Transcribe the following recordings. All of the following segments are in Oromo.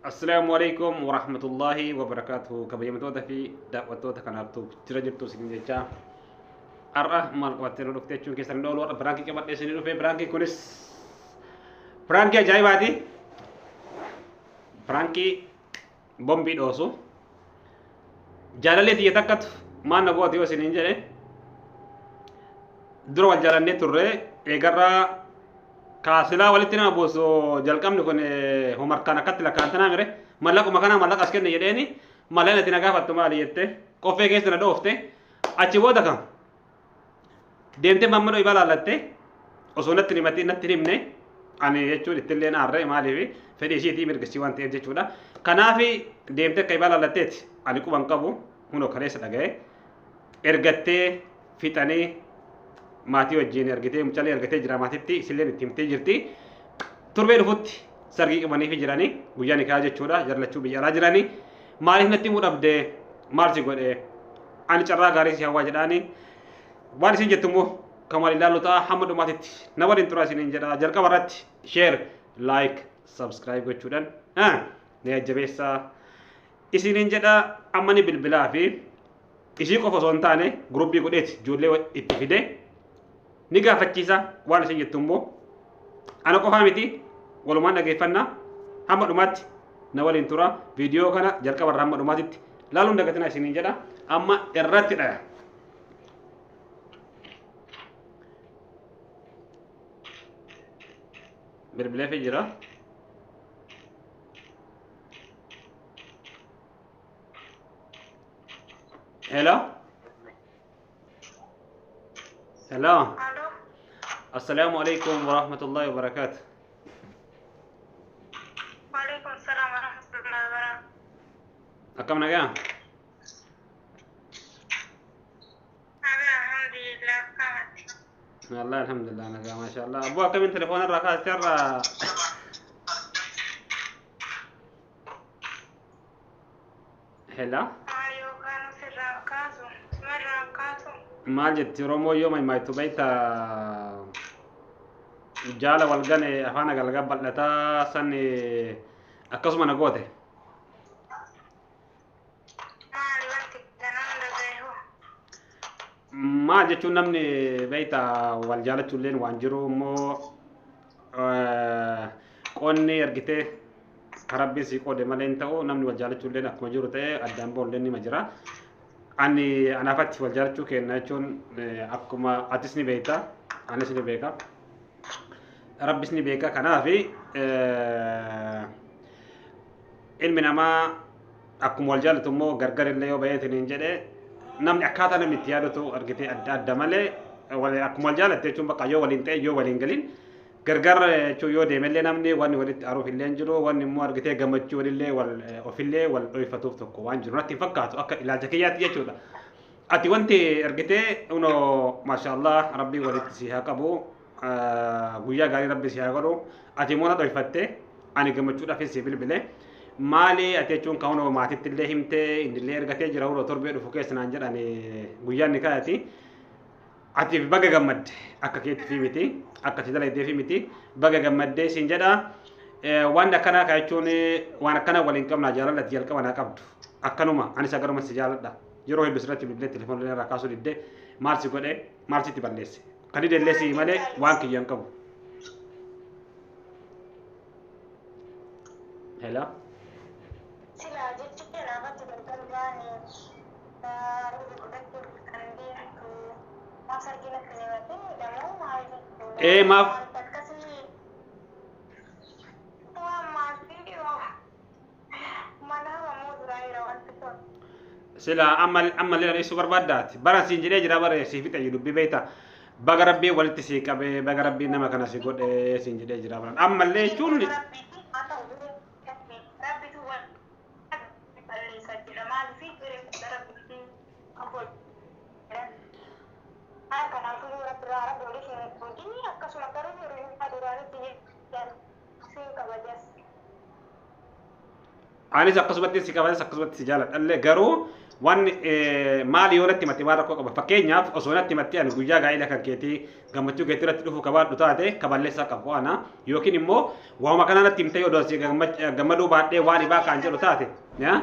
السلام عليكم ورحمة الله وبركاته كبيمتوتا في دعوتوتا كنابتو ترجبتو سنجيجا أرى مال قواتيرو دكتور كيسان دولو برانكي كبات اسني في برانكي كونس برانكي جاي بادي برانكي بومبي دوسو جالالي تيتاكت ما نغوتي وسنجي درو جالاني توري ايغرا كاسلا ولتنا بوسو جلكم نكون همر كان كتلا كانتنا مره ملك مكانا ملك اسكن يديني ملنا تنغا فتما ليته كوفي كيس ندوفته اچي ودا كان ديمته مامرو يبالا لته وسونت نيمتي نتريمني اني يچو لتلينا اري مالي فدي شي تي مرغسي وانت يجچودا كنافي ديمته كيبالا لتت اني كو بانكبو هنو كريس دغاي ارغتي فيتاني ماتي وجين ارغتي مچالي ارغتي جراماتي سيلين تيمتي جرتي تربي رفوت سرغي كماني في جراني غياني كاجه چودا جرلچو بيارا جراني مالي نتي مودب دي مارسي غودي اني چرا غاري سي هوا جداني وان سي جتمو كمال الله تا حمد ماتت نور انتراسي نجدا جركا ورات شير لايك سبسكرايب غچودن ها ne jabesa isinin jeda amani bilbila fi isi ko fosontane groupe godeti jolle itti fide ni gaafachiisa waan isin jettummo ana qofa miti walumaan dhageeffanna hamma dhumaatti na waliin tura viidiyoo kana jalqaba irraa hamma dhumaatitti laaluun dagatina isiniin jedha amma irratti dha bilbilee fi jira hello hello السلام عليكم ورحمة الله وبركاته. وعليكم السلام ورحمة الله وبركاته. أكم نجا؟ أنا الحمد لله كامت. والله الحمد لله نجا ما شاء الله. أبوك من تلفون الرقاص ترى. هلا. أيوة كانوا في الرقاصو. مرة رقاصو. ما جت رومو يوم ما يتبيتا جالا والغني أفانا قلقا بلتا سني أكسما نقوته ما جتشو نمني بيتا والجالة تولين وانجرو مو قوني أرغتي كربي سيكو دي مالين تاو نمني والجالة تولين أكما جرو تاي أدام بولين مجرا أنا فاتي والجالة تشو كي ناچون أكما أتسني بيتا أنا سني بيكا ربسني بيكا كنا في علم نما أكمل والجالة تمو غرغر اللي يو بيت نينجده نمني أكاتا نمني تيادو تو أرغتي أدامالي ولا أكمل والجالة تيجون بقى يو ولينتي يو ولينجلين غرغر شو يو ديملي نمني واني وليت أروف اللي انجلو واني مو أرغتي غمتشو اللي وال أوفيلي وال أويفتوف تكو وانجلو نتي فكاتو أكا إلاجكيات يجودا أتي وانتي أرغتي أنو ما شاء الله ربي وليت سيها كابو guyyaa gaarii rabbi si haa godhu ati moona dhoyfatte ani gammachuudha fi si bilbile maali ati jechuun kaa'uun maatitti illee himte indillee ergatee jira huroo torbee dhufu keessa naan jedhan guyyaan ni kaayati ati baga gammadde akka keetti fi miti akka si dalaydee fi miti baga gammadde siin jedha waan akkanaa kaa jechuun waan akkana waliin qabnaa jaalalatti jalqaba naa qabdu akkanuma anis agaruma si jaaladha yeroo hedduu sirratti bilbilee telefoonii irraa kaasuu didde maal si godhe maal sitti balleesse kadi dellesi male wanki yang kamu hello sila jechu kenapa tiba-tiba gani rugi kudaku andi aku pasar gila kelewati dalam mau maaf tua masih mana kamu durai rawan itu sila amal lena isu barbadat barang sinjire jira bare si fita yudu bibeta baga rabbi walitti si qabe baga rabbi nama kana si godhe sin jide jira baran amma le chunni Anis akkasumatti si qabates akkasumatti si jaaladhallee garuu waan maali yoo natti himatte waan rakkoo qaba fakkeenyaaf osoo natti himatte ani guyyaa gaa'ela kan keetii gammachuu keetii irratti dhufu qabaadhu taate kaballeessaa qabu ana yookiin immoo waanuma kana natti himte yoo doosii gammaduu baadhee waan ibaa kaan jedhu taate yaa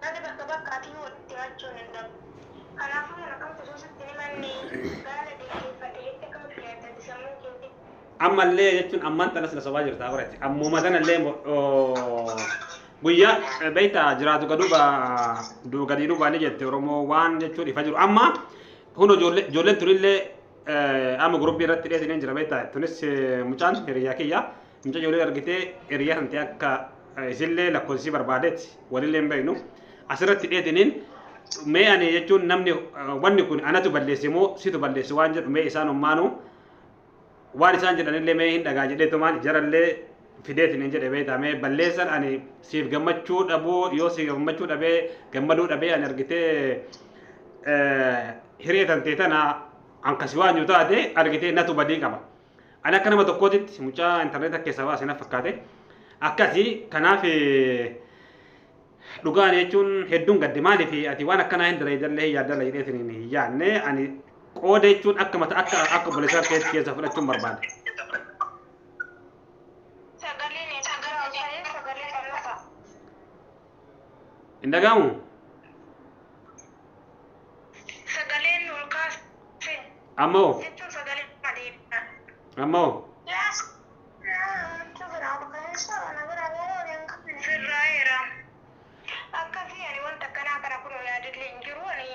nanti bakka ati walitti himachuun hin dhabu. Kanaafuu kana kamtu soosatti ni manni gaala deeggarfatee akka miidhagatti sammuu keetii. ammallee jechuun ammaan tanas na sobaa jirta barate ammuma sanallee guyyaa beektaa jiraatu gadii duuba ni jette Oromoo waan jechuun ifa jiru amma hundo ijoolleen turillee amma gurubbii irratti dhiyeessanii jira beektaa tunis mucaan hiriyaa kiyya mucaa ijoollee argitee hiriyaa kan ta'e akka isillee lakkoofsii barbaadetti walillee hin beeknu asirratti dhiyeessaniin mee ani jechuun namni wanni kun anatu balleesse moo situ balleesse waan jedhu mee isaan ummaanu waan isaan jedhanillee mee hin dhagaa jedheetumaan jarallee fideetiin jedhe beektaa mee balleessan ani siif gammachuu dhabuu yoo siif gammachuu dhabee gammaduu dhabee ani argitee hiriyeetan teetana ankasi waan yoo taate argitee natu badii qaba ani akka nama tokkootitti mucaa intarneeta keessaa waa sinaaf fakkaate akkasii kanaaf dhugaan jechuun hedduun gaddi maaliif ati waan akkanaa hin dareejallee yaadala jedheetiin hin yaadne ani qooda jechuun akka mata akka bolesaa keessa fudhachuun barbaade. Hin dhaga'amu? Sagaleen ol kaase. Ammoo? Jechuun sagaleen adeemna. Ammoo? Sirraa'eera. Akkasii ani wanta akkanaa kana kun yaadillee hin jiru ani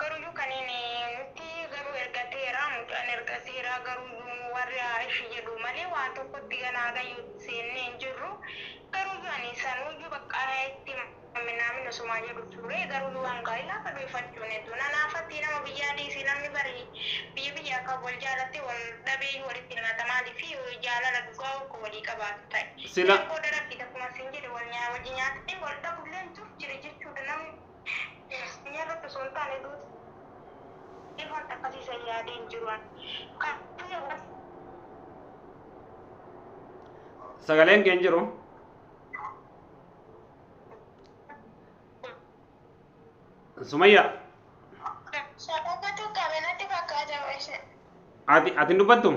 garuu kan inni nuti garuu ergateera mucaan ergateera garuu warri ishee jedhu malee waan tokkotti ganaa gayyuu seennee hin jirru garuu ani sanuyyuu bakka itti namni osuma jedhu ture garuu waan gaa'ilaa kan dhuunfachuun hedduu nanaafatti nama biyyaa dhiisii namni bari biyya akka wal jaalatte wal dhabee walitti himatamaatii fi jaalala dhugaa akka walii qabaatu ta'e. Sila. Qooda rabbi akkuma siin jedhe wajji nyaatee wal dhabullee jira jechuudha namni nyaarratti osoo hin taane duuti. Wanta akkasiisa yaadee hin jiru Sagaleen kee hin jiru? Sumayya. Sababatu qabeenatti fakkaata wayise. Ati hin dubbattu?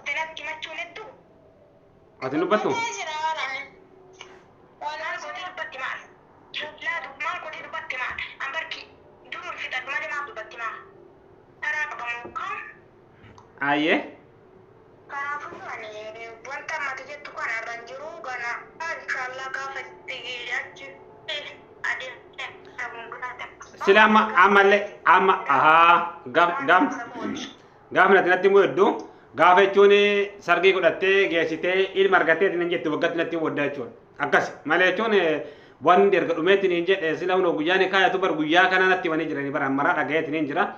Dinatti machuun hedduu. Ati hin dubbattu? Jira waraane. Waan godhe dubbatti maal? Laatu maal godhe dubbatti maal? Ambarki durul fixatu malee maal dubbatti maal? Dharaa qabamu kan? Ayyee. Kanaafuu ani wanta ammati jettu kana irra hin jiru gana inshallah gaafa itti achi adeemte Sila ammallee gaafa natti immoo hedduu gaafa jechuun sargii godhattee geessitee ilma argattee hin jettu waggaatti natti waddaa jechuudha. Akkas malee jechuun waan erga dhumeetiin hin jedhe sila hundoo guyyaan kaayatu bar guyyaa kana natti wanii jiranii bara maraa dhagayeetiin hin jira.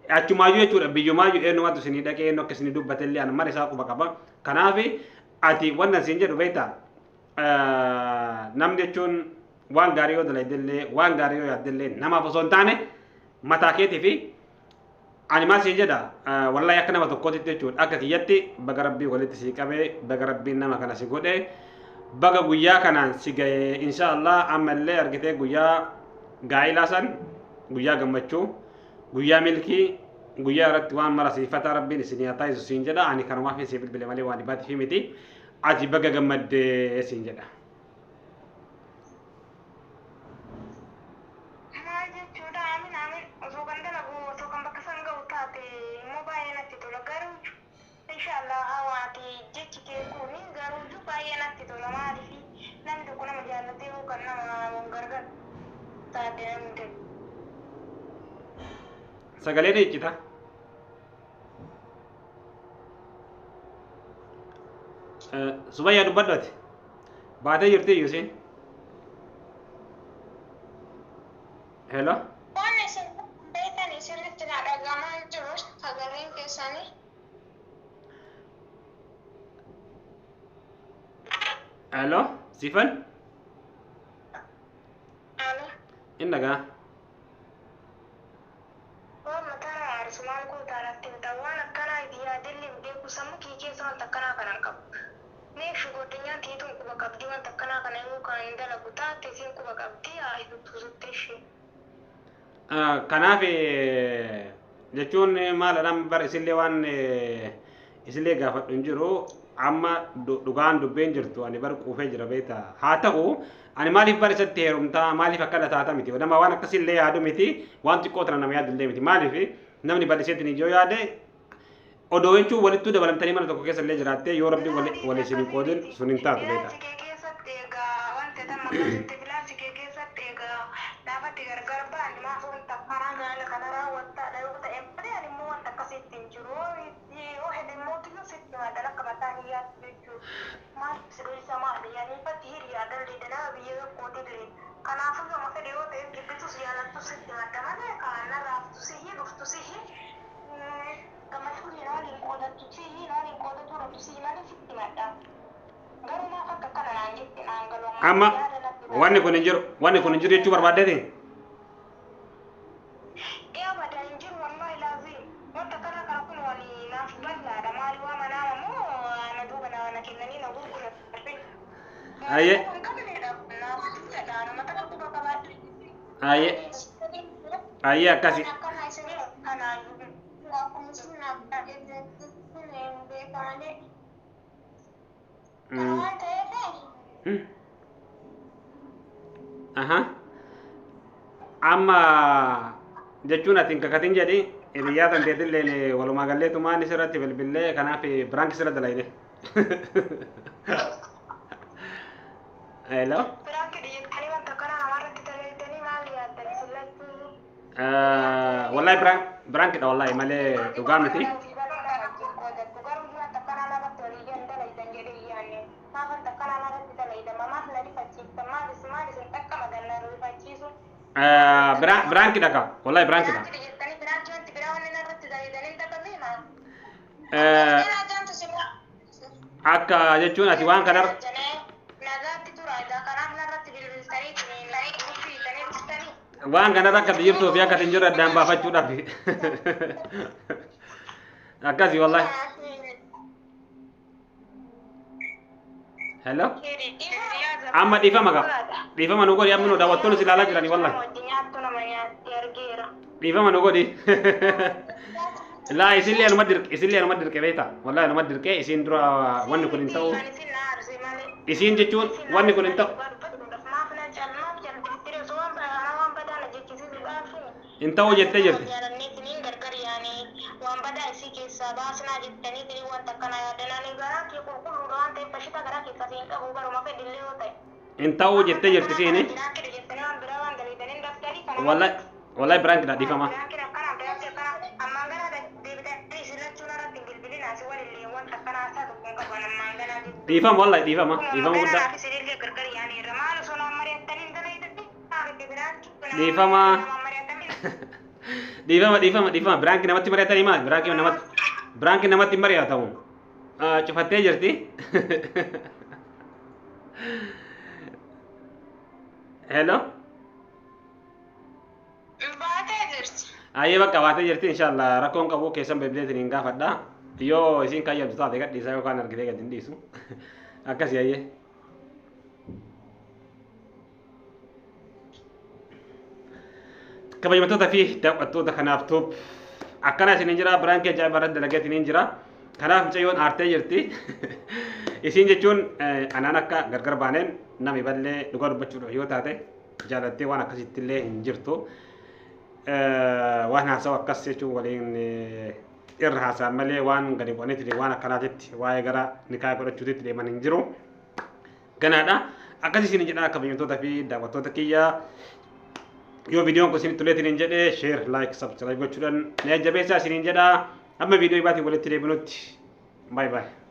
Achumaayyuu jechuudha biyyumaayyuu eenyumatu isinii dhaqee eenyu akka isinii dubbatallee ani mara isaa quba qaba. Kanaaf ati wannan siin jedhu beektaa namni jechuun waan gaarii yoo dalaydillee waan gaarii yoo yaaddellee namaaf osoo hin taane mataa keetii fi ani maal siin jedha wallahi akka nama tokkootitti jechuudha akka kiyyatti baga rabbii walitti sii qabee baga rabbiin nama kana si godhee baga guyyaa kanaan si ga'ee inshaallah ammallee argitee guyyaa gaa'ilaa san guyyaa gammachuu guyyaa milkii guyyaa irratti waan mara siifata rabbiin isinii haa taasisu siin jedha ani kanumaaf si bilbile malee waan dhibaatiif miti ati baga gammaddee siin jedha. Sagalee ni iccita. Sumayyaa dubbadhu ati. Baatee jirti iyyuu siin. Hello. Waan isin beektan sirriitti na dhagahamaa jiru sagaleen keessanii. Hello. Sifan? Alo. Inna ga? Waan mataara aarsu maal gootaa natti himta waan akkanaa yaadillee beeku sammuu kee keessa wanta akkanaa kanan qabu. Meeshu godinyaa tiituun quba qabdii wanta akkanaa kana immoo kan hin dalagu taate isiin quba qabdii haa hidhutuusutti ishee. Kanaaf jechuun maal bar isillee waan isillee gaafadhu hin jiru amma dhugaan dubbeen jirtu ani bar quufee jira beektaa haa ta'u ani maaliif bar isatti heerumtaa maaliif akkana taata miti nama waan akkasillee yaadu miti waan xiqqoo tana nama yaadullee miti maaliif namni bal'iseetti ni ijoo yaade odoo jechuun walittuu dabalamtanii mana tokko keessa illee jiraattee yoo rabbi wal isin hin qoodin sun hin taatu beektaa. Amma wanni kun hin jiru jechuu barbaaddeeti? Aye akkasi. Amma jechuun ati kakatin jedhi hiriyaa tan teetillee walumaa galleetumaan isirratti bilbilee kanaaf biraanki sirra dalayne. Hello? Wallahi biraanki dha wallahi malee dhugaa miti. Biraanki dha ka wallahi biraanki dha. Akka jechuun ati waan kanar waan kanar akka jirtuu fi akka tinjirra addaan baafachuudhaaf akkasi wallahi. Hello? Amma dhiifama nu godhi amma nu daawwattoonni si ilaalaa jiranii wallahi. Dhiifama nu godhi. Laa isillee anuma dirqe beektaa wallahi anuma dirqe isiin dura wanni kun hin ta'u isiin jechuun wanni kun hin ta'u hin ta'u jettee jirti. Hin ta'u jettee jirti isiin wallahi biraanki dha dhiifama. Dhiifama wallahi dhiifama guddaa. Dhiifama biraanki namatti mari'atanii maal biraanki namatti mari'atamu cufattee jirti. Hello? Ayyee bakka baatee jirti inshallah rakkoon qabu keessan beebleetiin hin gaafadha. Yoo isiin kayyamtu taate gadhiisaa yookaan argitee gad hin dhiisu. Akkasii ayyee. Kabajamtoota fi daawwattoota kanaaftuu akkana isin jira biraankii ajaa'iba irratti dalageetiin hin jira. Kanaaf mucayyoon aartee jirti. Isiin jechuun anaan akka gargar baaneen nami ballee dhugaa dubbachuudhaaf yoo taate jaalattee waan akkasitti illee hin jirtu. Waan haasawu akkas jechuun waliin irra haasa'an malee waan gadi bu'anitti waan akkanaatitti waa'ee gara nikaa godhachuutitti deeman hin jiru. Ganaadha. Akkas isin jedha kabajamtoota fi daawwattoota kiyya. Yoo viidiyoon kun isinitti toleetiin hin jedhe share, like, subscribe gochuudhaan na jajjabeessaa isiniin jedha. Amma viidiyoo ibaatiin walitti deebinutti. Bye bye.